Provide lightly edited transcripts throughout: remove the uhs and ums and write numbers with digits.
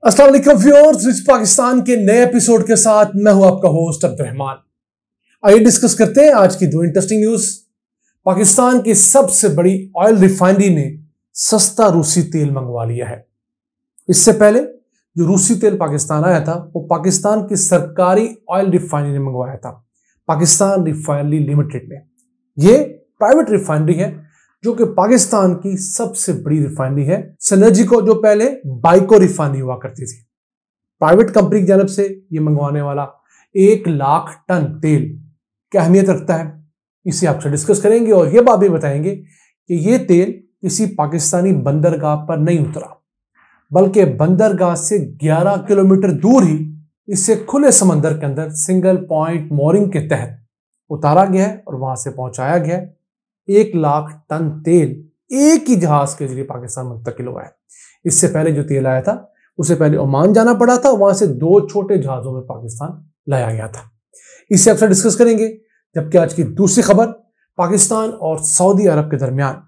अस्सलाम वालेकुम viewers, rich Pakistan के नए एपिसोड के साथ मैं हूं आपका होस्ट अब्दुर्रहमान। आइए डिस्कस करते हैं आज की दो इंटरेस्टिंग न्यूज। पाकिस्तान की सबसे बड़ी ऑयल रिफाइनरी ने सस्ता रूसी तेल मंगवा लिया है। इससे पहले जो रूसी तेल पाकिस्तान आया था वो पाकिस्तान की सरकारी ऑयल रिफाइनरी ने मंगवाया था, पाकिस्तान रिफाइनरी लिमिटेड ने। यह प्राइवेट रिफाइनरी है जो कि पाकिस्तान की सबसे बड़ी रिफाइनरी है। सिनर्जिको जो पहले बाइको रिफाइनरी हुआ करती थी, प्राइवेट कंपनी की जानब से ये मंगवाने वाला 1 लाख टन तेल क्या अहमियत रखता है, इसे आपसे डिस्कस करेंगे और ये बात भी बताएंगे कि ये तेल किसी पाकिस्तानी बंदरगाह पर नहीं उतरा, बल्कि बंदरगाह से 11 किलोमीटर दूर ही इसे खुले समंदर के अंदर सिंगल पॉइंट मोरिंग के तहत उतारा गया है और वहां से पहुंचाया गया है। 1 लाख टन तेल एक ही जहाज के जरिए पाकिस्तान मुंतकिल हुआ है। इससे पहले जो तेल आया था उसे पहले ओमान जाना पड़ा था, वहां से 2 छोटे जहाजों में पाकिस्तान लाया गया था। इसे अक्सर डिस्कस करेंगे। जबकि आज की दूसरी खबर, पाकिस्तान और सऊदी अरब के दरमियान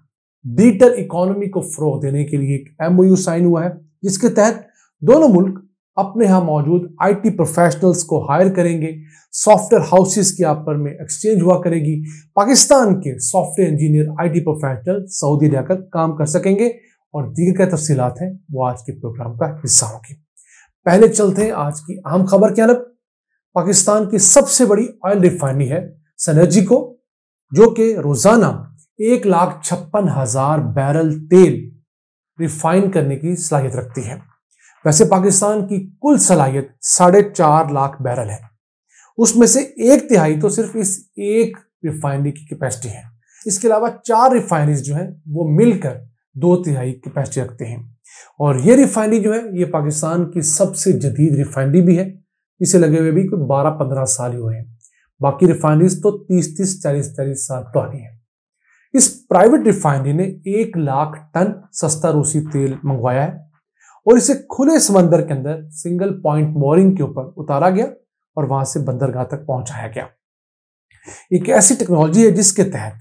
डिजिटल इकोनॉमी को फरोग देने के लिए एक MOU साइन हुआ है, जिसके तहत दोनों मुल्क अपने यहां मौजूद IT प्रोफेशनल्स को हायर करेंगे। सॉफ्टवेयर हाउसेस की आपस में एक्सचेंज हुआ करेगी। पाकिस्तान के software engineer IT professional Saudi जाकर काम कर सकेंगे और दीगर क्या तफसीलात हैं वो आज के प्रोग्राम का हिस्सा होगी। पहले चलते हैं आज की अहम खबर की तरफ। पाकिस्तान की सबसे बड़ी ऑयल रिफाइनरी है सिनर्जिको, जो कि रोजाना 1,56,000 बैरल तेल रिफाइन करने की सलाहियत रखती है। वैसे पाकिस्तान की कुल सलाहियत 4.5 लाख बैरल है, उसमें से 1/3 तो सिर्फ इस एक रिफाइनरी की कैपेसिटी है। इसके अलावा 4 रिफाइनरीज जो है वो मिलकर 2/3 कैपेसिटी रखते हैं। और ये रिफाइनरी जो है ये पाकिस्तान की सबसे जदीद रिफाइनरी भी है। इसे लगे हुए भी कोई 12-15 साल ही हुए हैं। बाकी रिफाइनरीज तो 30-30, 40-40 साल पुरानी है। इस प्राइवेट रिफाइनरी ने 1 लाख टन सस्ता रूसी तेल मंगवाया है और इसे खुले समंदर के अंदर सिंगल पॉइंट मोरिंग के ऊपर उतारा गया और वहां से बंदरगाह तक पहुंचाया गया। एक ऐसी टेक्नोलॉजी है जिसके तहत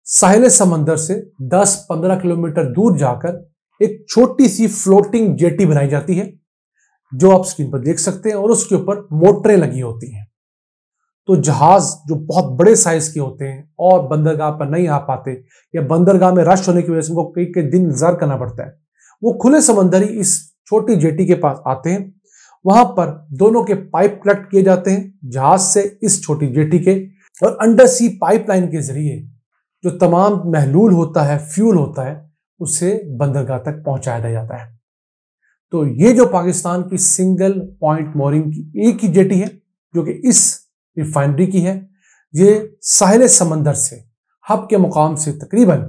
साहिल समंदर से 10-15 किलोमीटर दूर जाकर एक छोटी सी फ्लोटिंग जेटी बनाई जाती है, जो आप स्क्रीन पर देख सकते हैं, और उसके ऊपर मोटरें लगी होती हैं। तो जहाज जो बहुत बड़े साइज के होते हैं और बंदरगाह पर नहीं आ पाते या बंदरगाह में रश होने की वजह से उनको कई दिन इंतजार करना पड़ता है, वो खुले समंदर ही इस छोटी जेटी के पास आते हैं। वहां पर दोनों के पाइप कनेक्ट किए जाते हैं जहाज से इस छोटी जेटी के, और अंडर सी पाइपलाइन के जरिए जो तमाम महलूल होता है, फ्यूल होता है, उसे बंदरगाह तक पहुंचाया दिया जाता है। तो ये जो पाकिस्तान की सिंगल पॉइंट मोरिंग की एक ही जेटी है जो कि इस रिफाइनरी की है, ये साहिल समंदर से हब के मुकाम से तकरीबन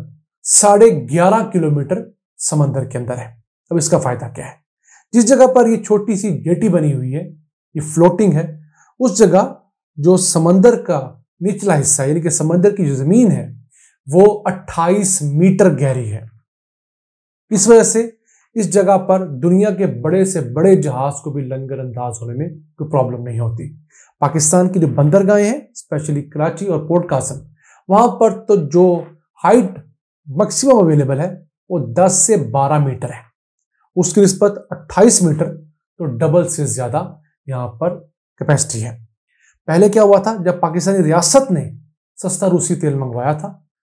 11.5 किलोमीटर समंदर के अंदर है। अब इसका फायदा क्या है? जिस जगह पर ये छोटी सी जेटी बनी हुई है, ये फ्लोटिंग है, उस जगह जो समंदर का निचला हिस्सा यानी कि समंदर की जो जमीन है वो 28 मीटर गहरी है। इस वजह से इस जगह पर दुनिया के बड़े से बड़े जहाज को भी लंगर अंदाज होने में कोई प्रॉब्लम नहीं होती। पाकिस्तान की जो बंदरगाहें हैं, स्पेशली कराची और पोर्ट कासिम, वहां पर तो जो हाइट मैक्सिमम अवेलेबल है वो 10 से 12 मीटर है, उसकी निस्बत 28 मीटर, तो डबल से ज्यादा यहां पर कैपेसिटी है। पहले क्या हुआ था, जब पाकिस्तानी रियासत ने सस्ता रूसी तेल मंगवाया था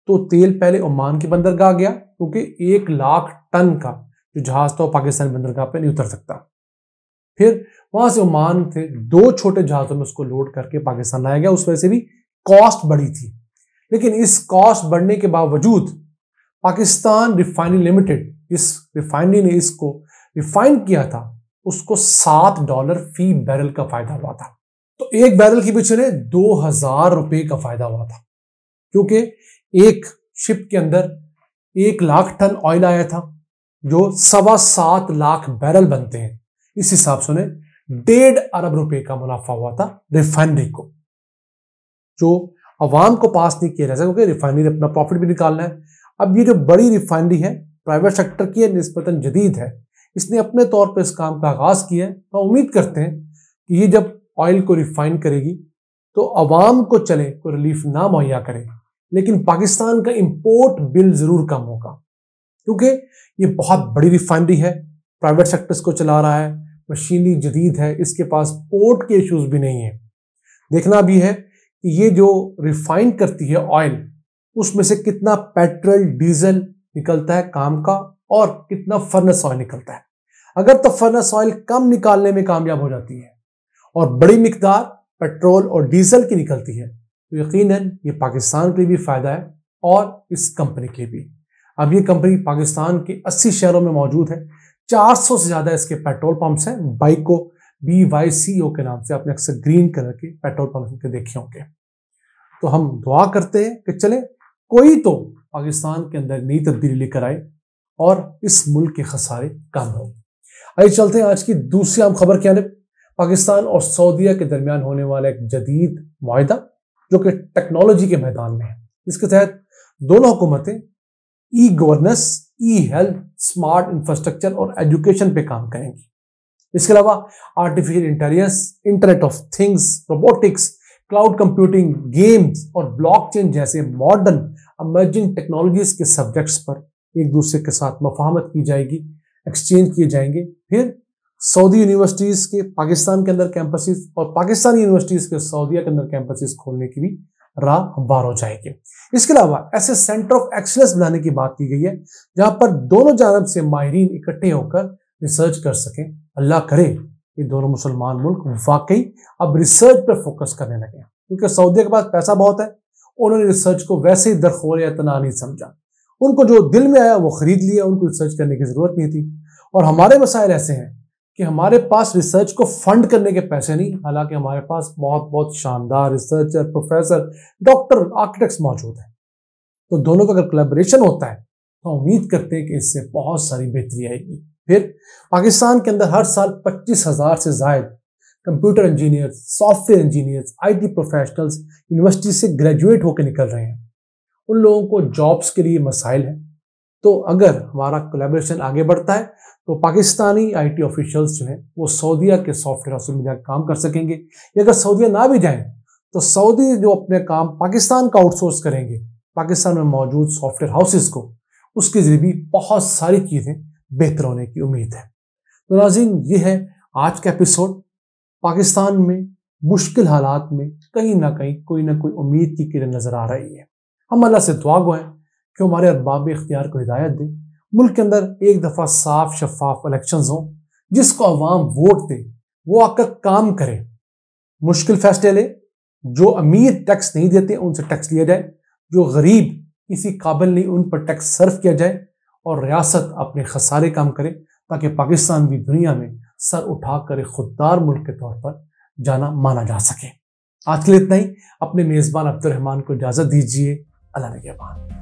तो तेल पहले ओमान की बंदरगाह गया, क्योंकि 1 लाख टन का जो जहाज था वो पाकिस्तानी बंदरगाह पे नहीं उतर सकता। फिर वहां से ओमान से 2 छोटे जहाजों में उसको लोड करके पाकिस्तान लाया गया। उस वजह से भी कॉस्ट बढ़ी थी, लेकिन इस कॉस्ट बढ़ने के बावजूद पाकिस्तान रिफाइनरी लिमिटेड, जिस रिफाइनरी ने इसको रिफाइन किया था, उसको $7 फी बैरल का फायदा हुआ था। तो एक बैरल के पीछे 2,000 रुपए का फायदा हुआ था, क्योंकि एक शिप के अंदर 1 लाख टन ऑयल आया था जो 7.25 लाख बैरल बनते हैं। इस हिसाब से उन्हें 1.5 अरब रुपए का मुनाफा हुआ था रिफाइनरी को, जो अवाम को पास नहीं किया जा सकता, क्योंकि रिफाइनरी अपना प्रॉफिट भी निकालना है। अब ये जो बड़ी रिफाइनरी है प्राइवेट सेक्टर की है, निस्बतन जदीद है, इसने अपने तौर पर इस काम का आगाज किया है। तो उम्मीद करते हैं कि ये जब ऑयल को रिफाइन करेगी तो अवाम को चले कोई रिलीफ ना मुहैया करे, लेकिन पाकिस्तान का इंपोर्ट बिल जरूर कम होगा, क्योंकि ये बहुत बड़ी रिफाइनरी है। प्राइवेट सेक्टर्स को चला रहा है, मशीनरी जदीद है, इसके पास पोर्ट के इश्यूज भी नहीं है। देखना भी है कि ये जो रिफाइन करती है ऑयल, उसमें से कितना पेट्रोल डीजल निकलता है काम का और कितना फर्नेस ऑयल निकलता है। अगर तो फर्नेस ऑयल कम निकालने में कामयाब हो जाती है और बड़ी मिकदार पेट्रोल और डीजल की निकलती है तो यकीनन ये पाकिस्तान के लिए भी फायदा है और इस कंपनी के भी। अब ये कंपनी पाकिस्तान के 80 शहरों में मौजूद है। 400 से ज्यादा इसके पेट्रोल पंप्स हैं। बाइक को BYCO के नाम से आपने अक्सर ग्रीन कलर के पेट्रोल पंप के देखे होंगे। तो हम दुआ करते हैं कि चले कोई तो पाकिस्तान के अंदर नई तब्दीली लेकर आए और इस मुल्क के खसारे कम हो। आइए चलते हैं आज की दूसरी अहम खबर की जानिब। पाकिस्तान और सऊदीया के दरमियान होने वाला एक जदीद मुआहिदा जो कि टेक्नोलॉजी के मैदान में है। इसके तहत दोनों हुकूमतें ई गवर्नेंस, ई हेल्थ, स्मार्ट इंफ्रास्ट्रक्चर और एजुकेशन पे काम करेंगी। इसके अलावा artificial intelligence, internet of things, robotics, cloud computing, games और ब्लॉकचेन जैसे मॉडर्न इमर्जिंग टेक्नोलॉजीज के सब्जेक्ट्स पर एक दूसरे के साथ मुफाहमत की जाएगी, एक्सचेंज किए जाएंगे। फिर सऊदी यूनिवर्सिटीज के पाकिस्तान के अंदर कैंपसेस और पाकिस्तानी यूनिवर्सिटीज के सऊदीया के अंदर कैंपसेस खोलने की भी राह हमवार हो जाएगी। इसके अलावा ऐसे सेंटर ऑफ एक्सीलेंस बनाने की बात की गई है जहां पर दोनों जानब से माहिरीन इकट्ठे होकर रिसर्च कर सकें। अल्लाह करे ये दोनों मुसलमान मुल्क वाकई अब रिसर्च पर फोकस करने लगे, क्योंकि सऊदीया के पास पैसा बहुत है। उन्होंने रिसर्च को वैसे ही दरखोर या तना नहीं समझा। उनको जो दिल में आया वो खरीद लिया, उनको रिसर्च करने की जरूरत नहीं थी। और हमारे मसाइल ऐसे हैं कि हमारे पास रिसर्च को फंड करने के पैसे नहीं, हालांकि हमारे पास बहुत बहुत शानदार रिसर्चर, प्रोफेसर, डॉक्टर, आर्किटेक्ट्स मौजूद हैं। तो दोनों का अगर कोलैबोरेशन होता है तो उम्मीद करते हैं कि इससे बहुत सारी बेहतरी आएगी। फिर पाकिस्तान के अंदर हर साल 25,000 से ज्यादा computer engineers, software engineers, IT professionals university से ग्रेजुएट होकर निकल रहे हैं। उन लोगों को जॉब्स के लिए मसाइल हैं। तो अगर हमारा कोलैबोरेशन आगे बढ़ता है तो पाकिस्तानी IT ऑफिशियल्स जो हैं वो सऊदीया के सॉफ्टवेयर हाउस में जाकर काम कर सकेंगे। या अगर सऊदीया ना भी जाएं तो सऊदी जो अपने काम पाकिस्तान का आउटसोर्स करेंगे, पाकिस्तान में मौजूद सॉफ्टवेयर हाउसेस को, उसके जरिए भी बहुत सारी चीजें बेहतर होने की उम्मीद है। तो नाज़रीन, ये है आज का एपिसोड। पाकिस्तान में मुश्किल हालात में कहीं ना कहीं कोई ना कोई उम्मीद की किरण नजर आ रही है। हम अल्लाह से दुआ गो हैं कि हमारे अरबाब इख्तियार को हिदायत दे, मुल्क के अंदर एक दफा साफ शफाफ इलेक्शंस हो, जिसको अवाम वोट दे, वो आकर काम करे, मुश्किल फैसले ले। जो अमीर टैक्स नहीं देते उनसे टैक्स लिया जाए, जो गरीब किसी काबिल नहीं उन पर टैक्स सर्व किया जाए, और रियासत अपने खसारे काम करे ताकि पाकिस्तान भी दुनिया में सर उठाकर एक खुददार मुल्क के तौर पर जाना माना जा सके। आज के लिए इतना ही। अपने मेजबान अब्दुल रहमान को इजाजत दीजिए। अल्लाह निगहबान।